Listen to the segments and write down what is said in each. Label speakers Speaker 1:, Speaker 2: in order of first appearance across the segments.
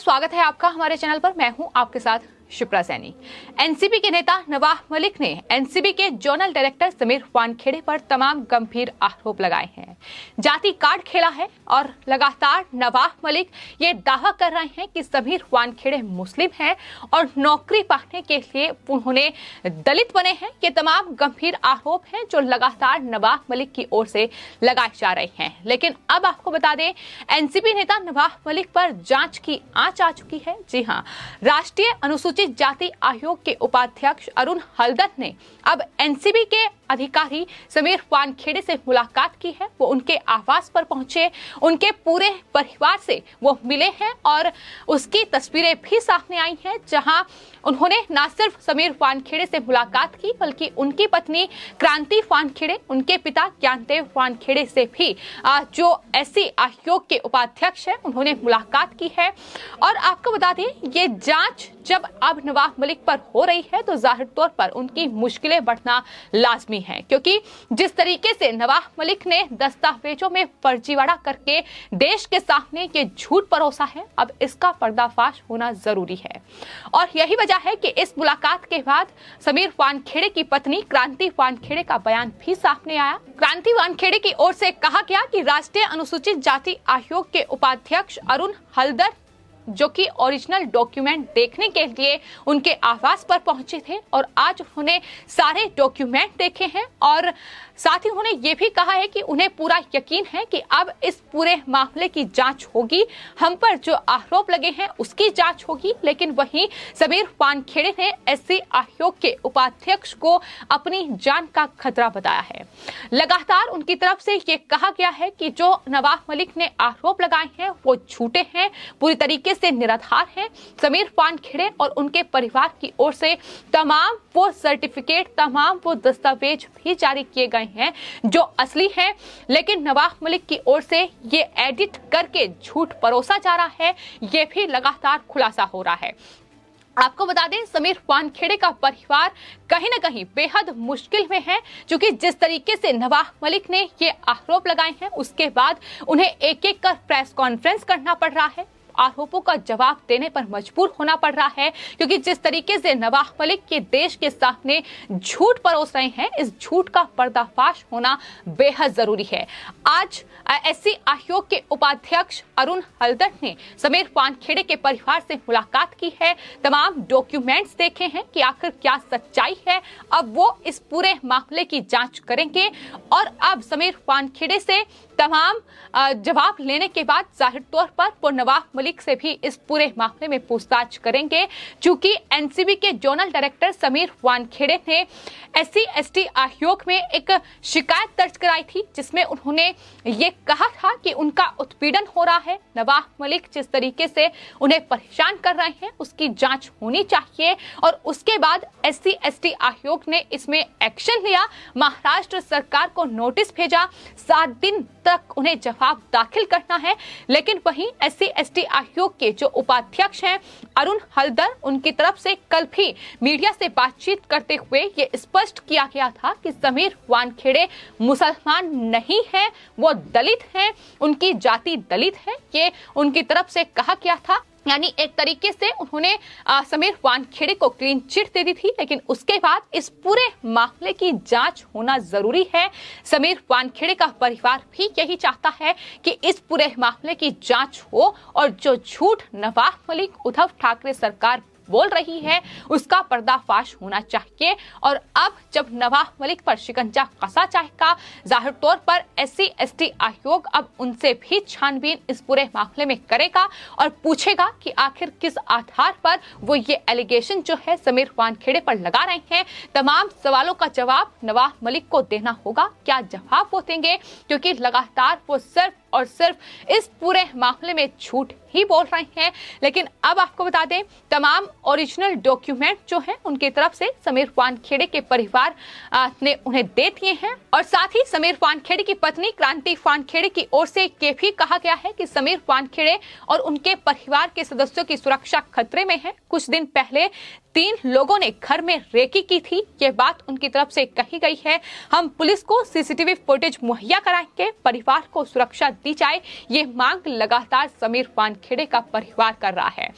Speaker 1: स्वागत है आपका हमारे चैनल पर। मैं हूं आपके साथ शिप्रा सैनी। एनसीपी के नेता नवाब मलिक ने एनसीबी के जोनल डायरेक्टर समीर वानखेड़े पर तमाम गंभीर आरोप लगाए हैं। जाति कार्ड खेला है और लगातार नवाब मलिक ये दावा कर रहे हैं कि समीर वानखेड़े मुस्लिम हैं और नौकरी पाने के लिए उन्होंने दलित बने हैं। ये तमाम गंभीर आरोप हैं जो लगातार नवाब मलिक की ओर से लगाए जा रहे हैं। लेकिन अब आपको बता दें, एनसीपी नेता नवाब मलिक पर जांच की आंच आ चुकी है। जी हां, राष्ट्रीय अनुसूचित जाति आयोग के उपाध्यक्ष अरुण हल्दर ने अब एनसीबी के अधिकारी समीर वानखेड़े से मुलाकात की है। वो उनके आवास पर पहुंचे, उनके पूरे परिवार से वो मिले हैं और उसकी तस्वीरें भी सामने आई हैं, जहां उन्होंने न सिर्फ समीर वानखेड़े से मुलाकात की बल्कि उनकी पत्नी क्रांति वानखेड़े, उनके पिता ज्ञानदेव वानखेड़े से भी जो एससी आयोग के उपाध्यक्ष है उन्होंने मुलाकात की है। और आपको बता दें, ये जांच जब अब नवाब मलिक पर हो रही है तो जाहिर तौर पर उनकी मुश्किलें बढ़ना लाजमी है, क्योंकि जिस तरीके से नवाब मलिक ने दस्तावेजों में फर्जीवाड़ा करके देश के सामने ये झूठ परोसा है, अब इसका पर्दाफाश होना जरूरी है। और यही वजह है कि इस मुलाकात के बाद समीर वानखेड़े की पत्नी क्रांति वानखेड़े का बयान भी सामने आया। क्रांति वानखेड़े की ओर से कहा गया कि राष्ट्रीय अनुसूचित जाति आयोग के उपाध्यक्ष अरुण हल्दर, जो कि ओरिजिनल डॉक्यूमेंट देखने के लिए उनके आवास पर पहुंचे थे और आज उन्होंने सारे डॉक्यूमेंट देखे हैं और साथ ही उन्होंने ये भी कहा है कि उन्हें पूरा यकीन है कि अब इस पूरे मामले की जांच होगी, हम पर जो आरोप लगे हैं उसकी जांच होगी। लेकिन वहीं समीर वानखेड़े ने एससी आयोग के उपाध्यक्ष को अपनी जान का खतरा बताया है। लगातार उनकी तरफ से ये कहा गया है कि जो नवाब मलिक ने आरोप लगाए हैं वो झूठे हैं, पूरी तरीके से निराधार हैं। समीर वानखेड़े और उनके परिवार की ओर से तमाम वो सर्टिफिकेट, तमाम वो दस्तावेज भी जारी किए गए हैं जो असली हैं, लेकिन नवाब मलिक की ओर से ये एडिट करके झूठ परोसा जा रहा है, ये भी लगातार खुलासा हो रहा है। आपको बता दें, समीर वानखेड़े का परिवार कहीं ना कहीं बेहद मुश्किल में है, क्योंकि जिस तरीके से नवाब मलिक ने ये आरोप लगाए हैं उसके बाद उन्हें एक एक कर प्रेस कॉन्फ्रेंस करना पड़ रहा है, आरोपों का जवाब देने पर मजबूर होना पड़ रहा है, क्योंकि जिस तरीके से नवाब मलिक के देश के सामने झूठ परोस रहे हैं, इस झूठ का पर्दाफाश होना बेहद जरूरी है। आज एससी आयोग के उपाध्यक्ष अरुण हल्दर ने समीर वानखेड़े के परिवार से मुलाकात की है, तमाम डॉक्यूमेंट्स देखे हैं कि आखिर क्या सच्चाई है। अब वो इस पूरे मामले की जांच करेंगे और अब समीर वानखेड़े से तमाम जवाब लेने के बाद जाहिर तौर पर वो नवाब मलिक से भी इस पूरे मामले में पूछताछ करेंगे, क्योंकि एनसीबी के जोनल डायरेक्टर समीर वानखेड़े ने एससी एसटी आयोग में एक शिकायत दर्ज कराई थी, जिसमें उन्होंने ये कहा था कि उनका उत्पीड़न हो रहा है। नवाब मलिक जिस तरीके से उन्हें परेशान कर रहे हैं उसकी जांच होनी चाहिए। और उसके बाद एससी एसटी आयोग ने इसमें एक्शन लिया, महाराष्ट्र सरकार को नोटिस भेजा, 7 दिन तक उन्हें जवाब दाखिल करना है। लेकिन वहीं एससी एसटी आयोग के जो उपाध्यक्ष हैं अरुण हल्दर, उनकी तरफ से कल भी मीडिया से बातचीत करते हुए ये स्पष्ट किया गया था कि समीर वानखेड़े मुसलमान नहीं है, वो दलित हैं, उनकी जाति दलित है, ये उनकी तरफ से कहा गया था। यानी एक तरीके से उन्होंने समीर वानखेड़े को क्लीन चिट दे दी थी। लेकिन उसके बाद इस पूरे मामले की जांच होना जरूरी है। समीर वानखेड़े का परिवार भी यही चाहता है कि इस पूरे मामले की जांच हो और जो झूठ नवाब मलिक, उद्धव ठाकरे सरकार बोल रही है उसका पर्दाफाश होना चाहिए। और अब जब नवाब मलिक पर शिकंजा कसा जाएगा, जाहिर तौर पर एससी एसटी आयोग अब उनसे भी छानबीन इस पूरे मामले में करेगा और पूछेगा कि आखिर किस आधार पर वो ये एलिगेशन जो है समीर वानखेड़े पर लगा रहे हैं। तमाम सवालों का जवाब नवाब मलिक को देना होगा। क्या जवाब वो देंगे, क्योंकि लगातार वो सिर्फ और सिर्फ इस पूरे मामले में झूठ ही बोल रहे हैं। लेकिन अब आपको बता दें, तमाम ओरिजिनल डॉक्यूमेंट जो हैं उनकी तरफ से समीर वानखेड़े के परिवार ने उन्हें दे दिए हैं। और साथ ही समीर वानखेड़े की पत्नी क्रांति वानखेड़े की ओर से ये भी कहा गया है कि समीर वानखेड़े और उनके परिवार के सदस्यों की सुरक्षा खतरे में है। कुछ दिन पहले 3 लोगों ने घर में रेकी की थी, ये बात उनकी तरफ से कही गई है। हम पुलिस को सीसीटीवी फुटेज मुहैया कराएंगे, परिवार को सुरक्षा दी जाए, ये मांग लगातार समीर वानखेड़े का परिवार कर रहा है।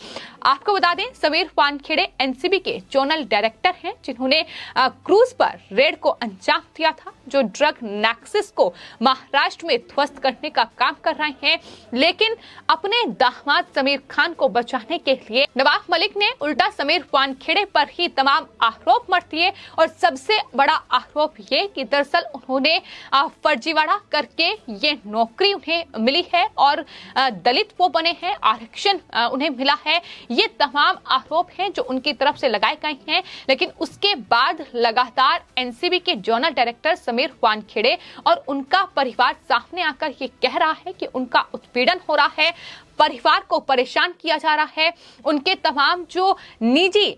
Speaker 1: आपको बता दें, समीर वानखेड़े एनसीबी के जोनल डायरेक्टर हैं, जिन्होंने क्रूज पर रेड को अंजाम दिया था, जो ड्रग नेक्सस को महाराष्ट्र में ध्वस्त करने का काम कर रहे हैं। लेकिन अपने दामाद समीर खान को बचाने के लिए नवाब मलिक ने उल्टा समीर वानखेड़े पर ही तमाम आरोप मढ़ दिए। और सबसे बड़ा आरोप ये कि दरअसल उन्होंने फर्जीवाड़ा करके ये नौकरी उन्हें मिली है और दलित वो बने हैं, आरक्षण उन्हें मिला है। ये तमाम आरोप हैं जो उनकी तरफ से लगाए गए हैं। लेकिन उसके बाद लगातार एनसीबी के जोनल डायरेक्टर समीर वानखेड़े और उनका परिवार सामने आकर ये कह रहा है कि उनका उत्पीड़न हो रहा है, परिवार को परेशान किया जा रहा है, उनके तमाम जो निजी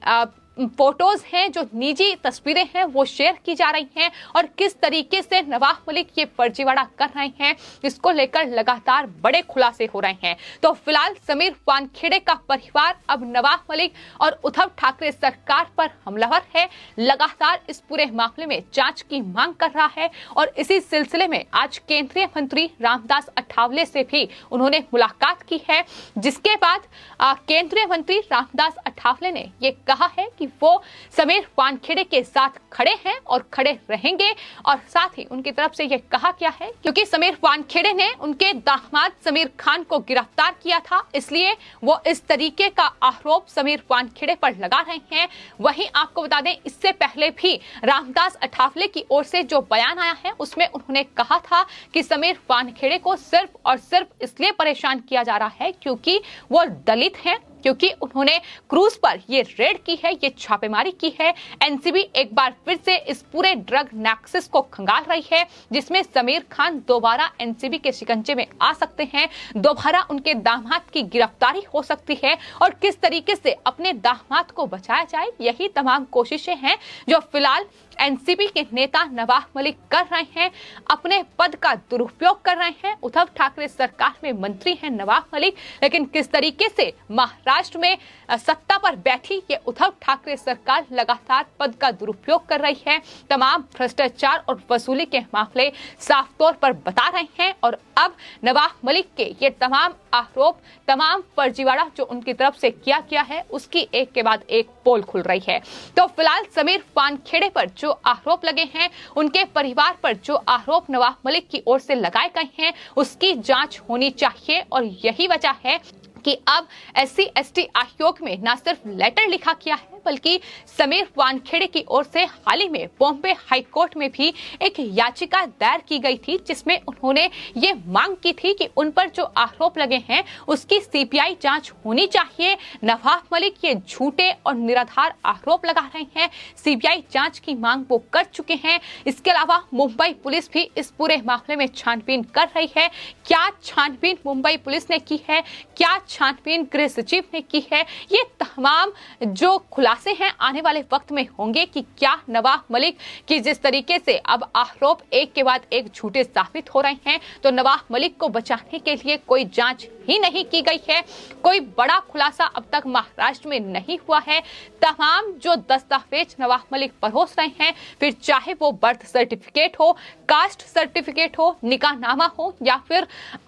Speaker 1: फोटोज हैं, जो निजी तस्वीरें हैं, वो शेयर की जा रही हैं और किस तरीके से नवाब मलिक ये फर्जीवाड़ा कर रहे हैं, इसको लेकर लगातार बड़े खुलासे हो रहे हैं। तो फिलहाल समीर वानखेड़े का परिवार अब नवाब मलिक और उद्धव ठाकरे सरकार पर हमलावर है, लगातार इस पूरे मामले में जांच की मांग कर रहा है। और इसी सिलसिले में आज केंद्रीय मंत्री रामदास अठावले से भी उन्होंने मुलाकात की है, जिसके बाद केंद्रीय मंत्री रामदास अठावले ने ये कहा है कि वो समीर वानखेड़े के साथ खड़े हैं और खड़े रहेंगे। और साथ ही उनकी तरफ से ये कहा गया है क्योंकि समीर वानखेड़े ने उनके दामाद समीर खान को गिरफ्तार किया था, इसलिए वो इस तरीके का आरोप समीर वानखेड़े पर लगा रहे हैं। वहीं आपको बता दें, इससे पहले भी रामदास अठावले की ओर से जो बयान आया है उसमें उन्होंने कहा था कि समीर वानखेड़े को सिर्फ और सिर्फ इसलिए परेशान किया जा रहा है क्योंकि वो दलित हैं, क्योंकि उन्होंने क्रूज पर ये रेड की है, ये छापेमारी की है। एनसीबी एक बार फिर से इस पूरे ड्रग नेक्सस को खंगाल रही है, जिसमें समीर खान दोबारा एनसीबी के शिकंजे में आ सकते हैं, दोबारा उनके दामाद की गिरफ्तारी हो सकती है और किस तरीके से अपने दामाद को बचाया जाए, यही तमाम कोशिशें हैं जो फिलहाल एनसीबी के नेता नवाब मलिक कर रहे हैं, अपने पद का दुरुपयोग कर रहे हैं। उद्धव ठाकरे सरकार में मंत्री हैं नवाब मलिक, लेकिन किस तरीके से महाराष्ट्र में सत्ता पर बैठी ये उद्धव ठाकरे सरकार लगातार पद का दुरुपयोग कर रही है, तमाम भ्रष्टाचार और वसूली के मामले साफ तौर पर बता रहे हैं। और अब नवाब मलिक के ये तमाम आरोप, तमाम फर्जीवाड़ा जो उनकी तरफ से किया गया है, उसकी एक के बाद एक पोल खुल रही है। तो फिलहाल समीर वानखेड़े पर जो आरोप लगे हैं, उनके परिवार पर जो आरोप नवाब मलिक की ओर से लगाए गए हैं, उसकी जांच होनी चाहिए। और यही वजह है कि अब SC/ST आयोग में न सिर्फ लेटर लिखा गया है, बल्कि समीर वानखेड़े की ओर से हाल ही में बॉम्बे हाई कोर्ट में भी एक याचिका दायर की गई थी, जिसमें उन्होंने ये मांग की थी कि उन पर जो आरोप लगे हैं उसकी CBI जांच होनी चाहिए। नवाब मलिक ये झूठे और निराधार आरोप लगा रहे हैं, CBI जांच की मांग वो कर चुके हैं। इसके अलावा मुंबई पुलिस भी इस पूरे मामले में छानबीन कर रही है। क्या छानबीन मुंबई पुलिस ने की है, क्या छानबीन गृह सचिव ने की है, ये तमाम जो खुलासे हैं आने वाले वक्त में होंगे कि क्या नवाब मलिक की जिस तरीके से अब आरोप एक के बाद एक झूठे साबित हो रहे हैं, तो नवाब मलिक को बचाने के लिए कोई जांच ही नहीं की गई है, कोई बड़ा खुलासा अब तक महाराष्ट्र में नहीं हुआ है। तमाम जो दस्तावेज नवाब मलिक परोस रहे हैं, फिर चाहे वो बर्थ सर्टिफिकेट हो, कास्ट सर्टिफिकेट हो, निकाहनामा हो, या फिर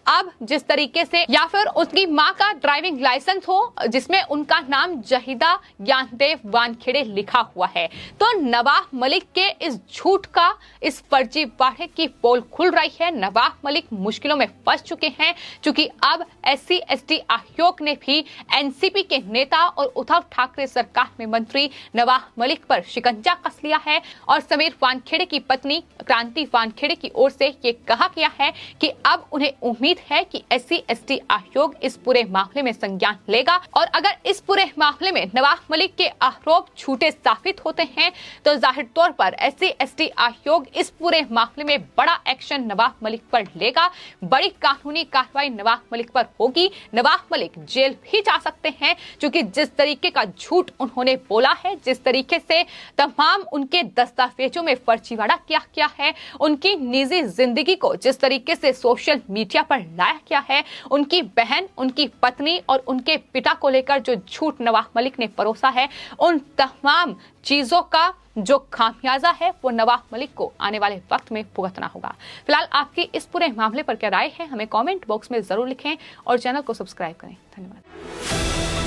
Speaker 1: अब जिस तरीके से या फिर उसकी माँ का ड्राइविंग लाइसेंस हो जिसमें उनका नाम जहीदा ज्ञानदेव वानखेड़े लिखा हुआ है, तो नवाब मलिक के इस झूठ का, इस फर्जीवाड़े की पोल खुल रही है। नवाब मलिक मुश्किलों में फंस चुके हैं, क्योंकि अब SC/ST आयोग ने भी एनसीपी के नेता और उद्धव ठाकरे सरकार में मंत्री नवाब मलिक पर शिकंजा कस लिया है। और समीर वानखेड़े की पत्नी क्रांति वानखेड़े की ओर से ये कहा गया है कि अब उन्हें उम्मीद है कि SC/ST आयोग इस पूरे मामले में संज्ञान लेगा, और अगर इस पूरे मामले में नवाब मलिक के आरोप झूठे साबित होते हैं, तो जाहिर तौर पर SC/ST आयोग इस पूरे मामले में बड़ा एक्शन नवाब मलिक पर लेगा, बड़ी कानूनी कार्रवाई नवाब मलिक पर होगी। नवाब मलिक जेल भी जा सकते हैं, क्योंकि जिस तरीके का झूठ उन्होंने बोला है, जिस तरीके से तमाम उनके दस्तावेजों में फर्जीवाड़ा किया गया है, उनकी निजी जिंदगी को जिस तरीके से सोशल मीडिया पर लाया गया है, उनकी बहन, उनकी पत्नी और उनके पिता को लेकर जो झूठ नवाब मलिक ने परोसा है, उन तमाम चीजों का जो खामियाजा है वो नवाब मलिक को आने वाले वक्त में भुगतना होगा। फिलहाल आपकी इस पूरे मामले पर क्या राय है, हमें कमेंट बॉक्स में जरूर लिखें और चैनल को सब्सक्राइब करें। धन्यवाद।